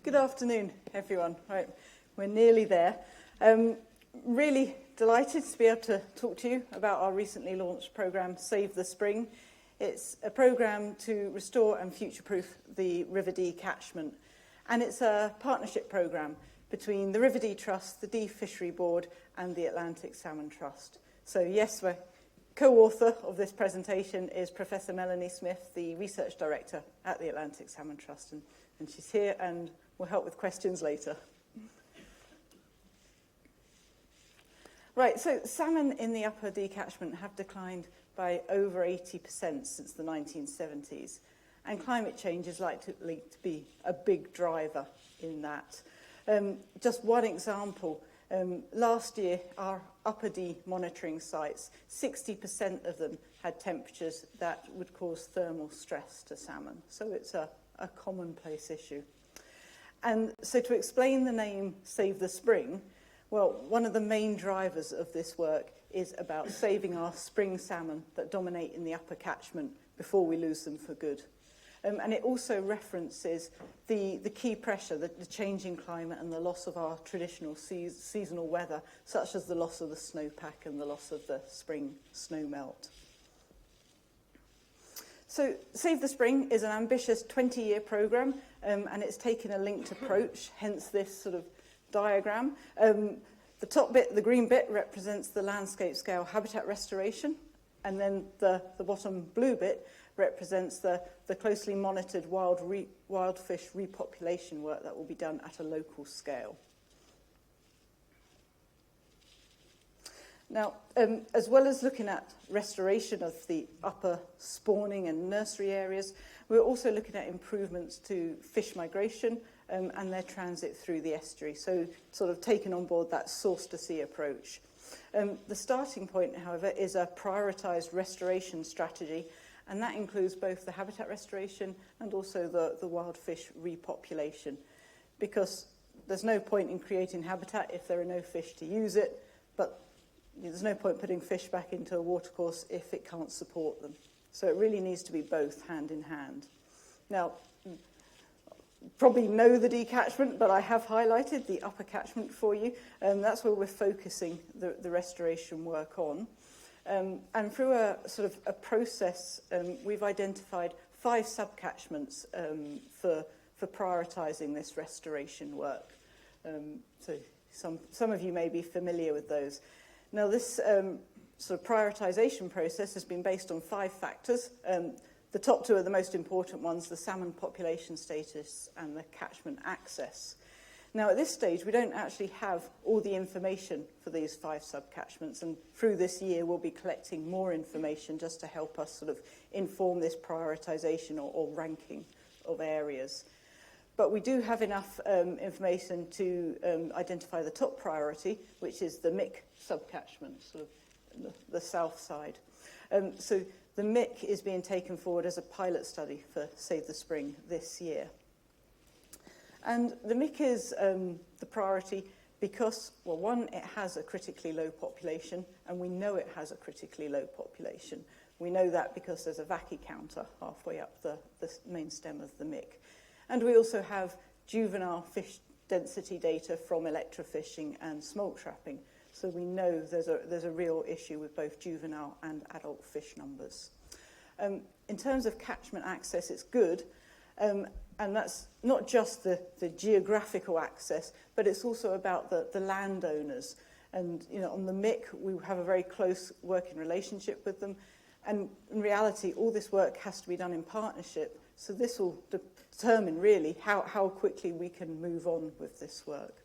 Good afternoon, everyone. Right, we're nearly there. Really delighted to be able to talk to you about our recently launched programme, Save the Spring. It's a programme to restore and future-proof the River Dee catchment. And it's a partnership programme between the River Dee Trust, the Dee Fishery Board and the Atlantic Salmon Trust. So yes, we're co-author of this presentation is Professor Melanie Smith, the Research Director at the Atlantic Salmon Trust. And she's here and will help with questions later. Right, so salmon in the upper Dee catchment have declined by over 80% since the 1970s. And climate change is likely to be a big driver in that. Just one example, last year our upper Dee monitoring sites, 60% of them had temperatures that would cause thermal stress to salmon. So it's a commonplace issue. And so to explain the name Save the Spring, well, one of the main drivers of this work is about saving our spring salmon that dominate in the upper catchment before we lose them for good. And it also references the key pressure, the changing climate and the loss of our traditional seasonal weather, such as the loss of the snowpack and the loss of the spring snowmelt. So Save the Spring is an ambitious 20-year programme, and it's taken a linked approach, hence this sort of diagram. The top bit, the green bit, represents the landscape scale habitat restoration, and then the bottom blue bit represents the closely monitored wild fish repopulation work that will be done at a local scale. Now, as well as looking at restoration of the upper spawning and nursery areas, we're also looking at improvements to fish migration and their transit through the estuary, so sort of taking on board that source-to-sea approach. The starting point, however, is a prioritised restoration strategy, and that includes both the habitat restoration and also the wild fish repopulation, because there's no point in creating habitat if there are no fish to use it, but there's no point putting fish back into a watercourse if it can't support them. So it really needs to be both hand in hand. Now, probably know the Dee catchment, but I have highlighted the upper catchment for you. That's where we're focusing the restoration work on. And through a sort of a process, we've identified 5 subcatchments for prioritising this restoration work. So some of you may be familiar with those. Now, this sort of prioritisation process has been based on 5 factors. The top 2 are the most important ones, the salmon population status and the catchment access. Now, at this stage, we don't actually have all the information for these 5 subcatchments, and through this year, we'll be collecting more information just to help us sort of inform this prioritisation or ranking of areas. But we do have enough information to identify the top priority, which is the Mick subcatchment, sort of the south side. So the Mick is being taken forward as a pilot study for Save the Spring this year. And the Mick is the priority because, well, one, it has a critically low population, and we know it has a critically low population. We know that because there's a vacuum counter halfway up the main stem of the Mick. And we also have juvenile fish density data from electrofishing and smolt trapping. So we know there's a real issue with both juvenile and adult fish numbers. In terms of catchment access, it's good. And that's not just the geographical access, but it's also about the landowners. And you know, on the Mick, we have a very close working relationship with them. And in reality, all this work has to be done in partnership. So this will determine really how quickly we can move on with this work.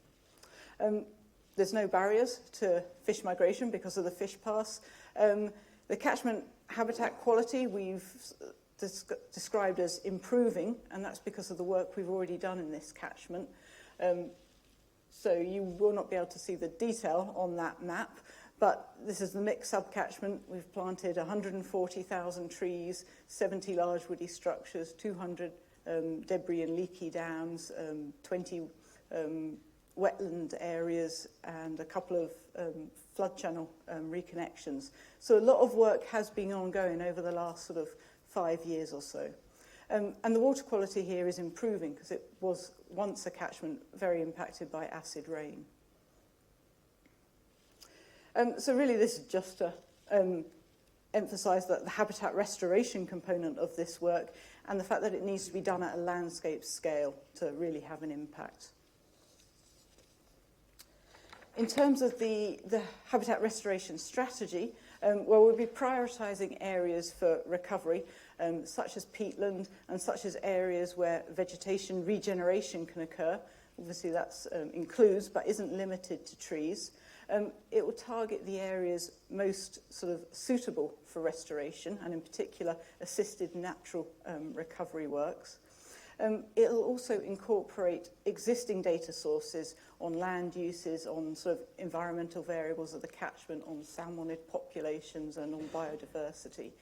There's no barriers to fish migration because of the fish pass. The catchment habitat quality we've described as improving, and that's because of the work we've already done in this catchment. So you will not be able to see the detail on that map, but this is the Mick subcatchment. We've planted 140,000 trees, 70 large woody structures, 200 debris and leaky dams, 20 wetland areas, and a couple of flood channel reconnections. So a lot of work has been ongoing over the last sort of 5 years or so. And the water quality here is improving because it was once a catchment very impacted by acid rain. So really this is just to emphasise that the habitat restoration component of this work and the fact that it needs to be done at a landscape scale to really have an impact. In terms of the habitat restoration strategy, well, we'll be prioritising areas for recovery, such as peatland and such as areas where vegetation regeneration can occur. Obviously that includes but isn't limited to trees. It will target the areas most sort of suitable for restoration and in particular assisted natural recovery works. It'll also incorporate existing data sources on land uses, on sort of environmental variables of the catchment, on salmonid populations and on biodiversity.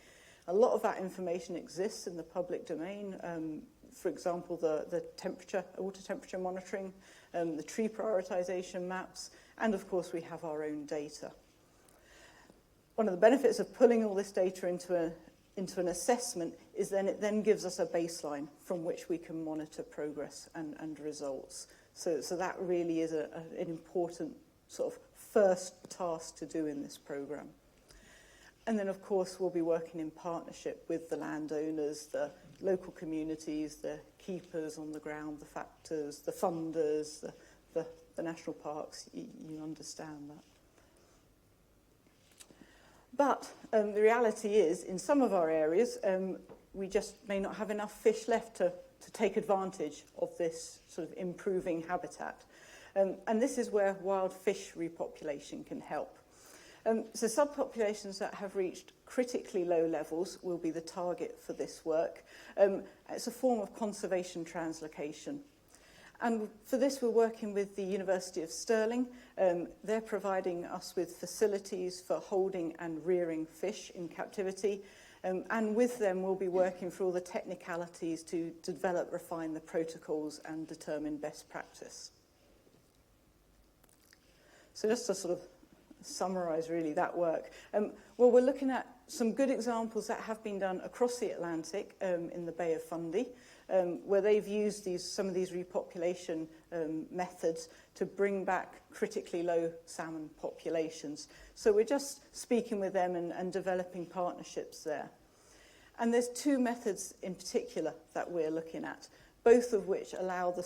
A lot of that information exists in the public domain. For example, the water temperature monitoring, the tree prioritisation maps, and of course we have our own data. One of the benefits of pulling all this data into an assessment is then it then gives us a baseline from which we can monitor progress and results. So that really is an important sort of first task to do in this programme. And then, of course, we'll be working in partnership with the landowners, the local communities, the keepers on the ground, the factors, the funders, the national parks. You understand that. But the reality is, in some of our areas, we just may not have enough fish left to take advantage of this sort of improving habitat. And this is where wild fish repopulation can help. So subpopulations that have reached critically low levels will be the target for this work. It's a form of conservation translocation. And for this, we're working with the University of Stirling. They're providing us with facilities for holding and rearing fish in captivity. And with them, we'll be working through all the technicalities to develop, refine the protocols and determine best practice. So just to sort of summarise really that work. Well, we're looking at some good examples that have been done across the Atlantic in the Bay of Fundy, where they've used some of these repopulation methods to bring back critically low salmon populations. So we're just speaking with them and developing partnerships there. And there's two methods in particular that we're looking at, both of which allow the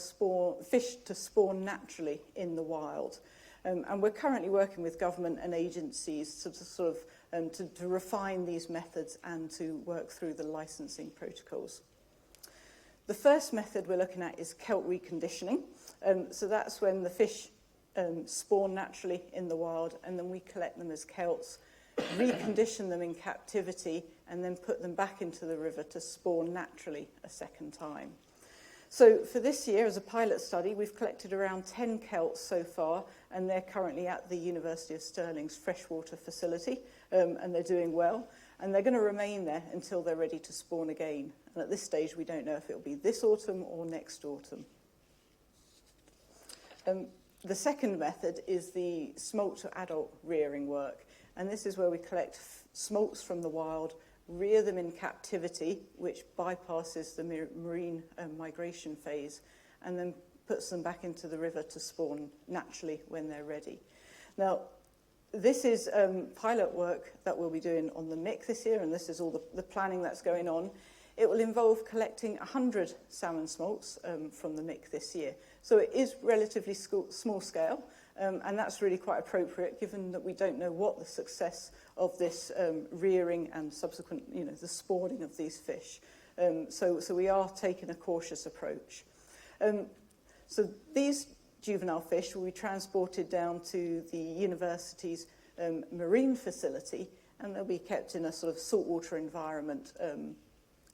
fish to spawn naturally in the wild. And we're currently working with government and agencies to refine these methods and to work through the licensing protocols. The first method we're looking at is kelt reconditioning. So that's when the fish spawn naturally in the wild and then we collect them as kelts, recondition them in captivity and then put them back into the river to spawn naturally a second time. So for this year, as a pilot study, we've collected around 10 kelts so far, and they're currently at the University of Stirling's freshwater facility, and they're doing well. And they're going to remain there until they're ready to spawn again. And at this stage, we don't know if it'll be this autumn or next autumn. The second method is the smolt-to-adult rearing work. And this is where we collect smolts from the wild, rear them in captivity, which bypasses the marine migration phase, and then puts them back into the river to spawn naturally when they're ready. Now, this is pilot work that we'll be doing on the Mick this year, and this is all the planning that's going on. It will involve collecting 100 salmon smolts from the Mick this year. So it is relatively small scale, and that's really quite appropriate given that we don't know what the success of this rearing and subsequent, the spawning of these fish. So we are taking a cautious approach. So these juvenile fish will be transported down to the university's marine facility, and they'll be kept in a sort of saltwater environment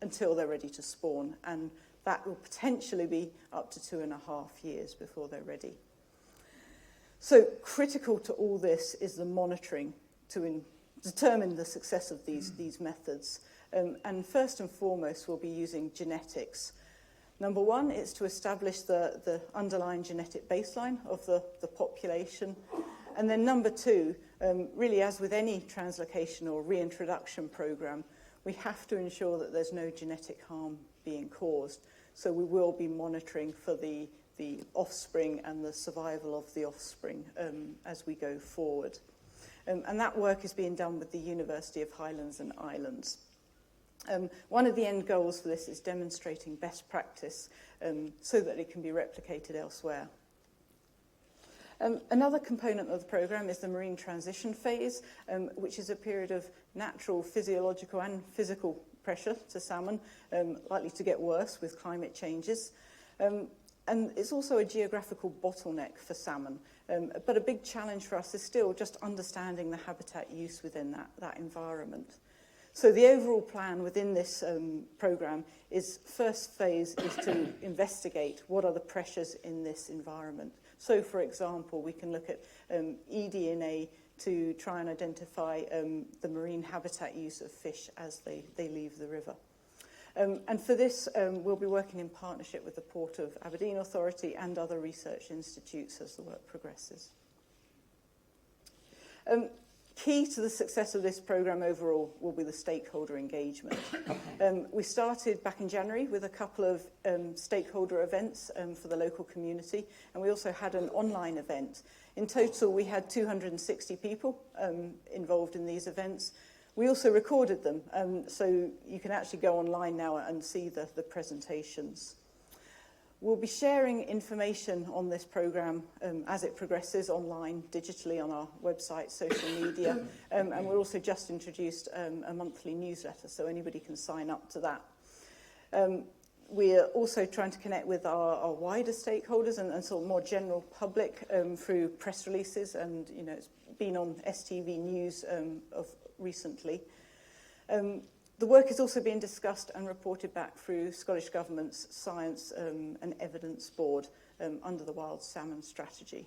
until they're ready to spawn, and that will potentially be up to 2.5 years before they're ready. So critical to all this is the monitoring to determine the success of these methods. And first and foremost, we'll be using genetics. Number one is to establish the underlying genetic baseline of the population. And then number two, really as with any translocation or reintroduction program, we have to ensure that there's no genetic harm being caused. So we will be monitoring for the offspring and the survival of the offspring as we go forward. And that work is being done with the University of Highlands and Islands. One of the end goals for this is demonstrating best practice so that it can be replicated elsewhere. Another component of the programme is the marine transition phase, which is a period of natural, physiological and physical pressure to salmon, likely to get worse with climate changes. And it's also a geographical bottleneck for salmon. But a big challenge for us is still just understanding the habitat use within that environment. So the overall plan within this programme is, first phase is to investigate what are the pressures in this environment. So, for example, we can look at eDNA to try and identify the marine habitat use of fish as they leave the river. And for this, we'll be working in partnership with the Port of Aberdeen Authority and other research institutes as the work progresses. Key to the success of this programme overall will be the stakeholder engagement. We started back in January with a couple of stakeholder events for the local community, and we also had an online event. In total, we had 260 people involved in these events. We also recorded them, so you can actually go online now and see the presentations. We'll be sharing information on this programme as it progresses online, digitally on our website, social media, and we're also just introduced a monthly newsletter, so anybody can sign up to that. We're also trying to connect with our wider stakeholders and sort of more general public through press releases, and it's been on STV News of recently. The work is also being discussed and reported back through Scottish Government's Science and Evidence Board under the Wild Salmon Strategy.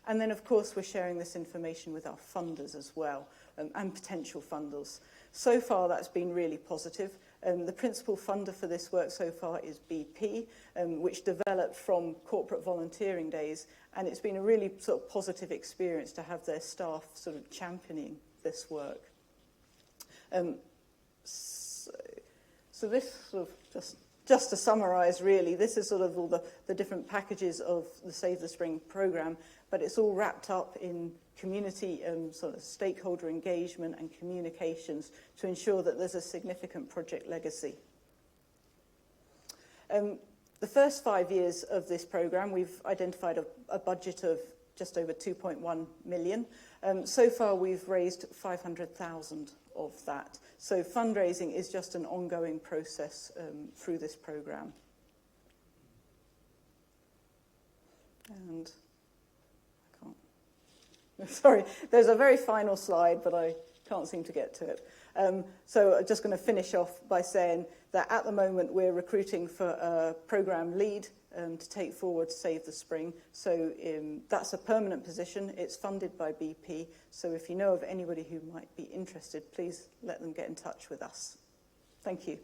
And then, of course, we're sharing this information with our funders as well, and potential funders. So far, that's been really positive. The principal funder for this work so far is BP, which developed from corporate volunteering days, and it's been a really sort of positive experience to have their staff sort of championing this work. So this sort of just to summarise, really, this is sort of all the different packages of the Save the Spring programme, but it's all wrapped up in community sort of stakeholder engagement and communications to ensure that there's a significant project legacy. The first 5 years of this programme, we've identified a budget of just over 2.1 million. So far, we've raised 500,000 of that. So fundraising is just an ongoing process through this programme. And I can't. Sorry, there's a very final slide, but I can't seem to get to it. So I'm just going to finish off by saying that at the moment we're recruiting for a programme lead to take forward Save the Spring. So that's a permanent position. It's funded by BP. So if you know of anybody who might be interested, please let them get in touch with us. Thank you.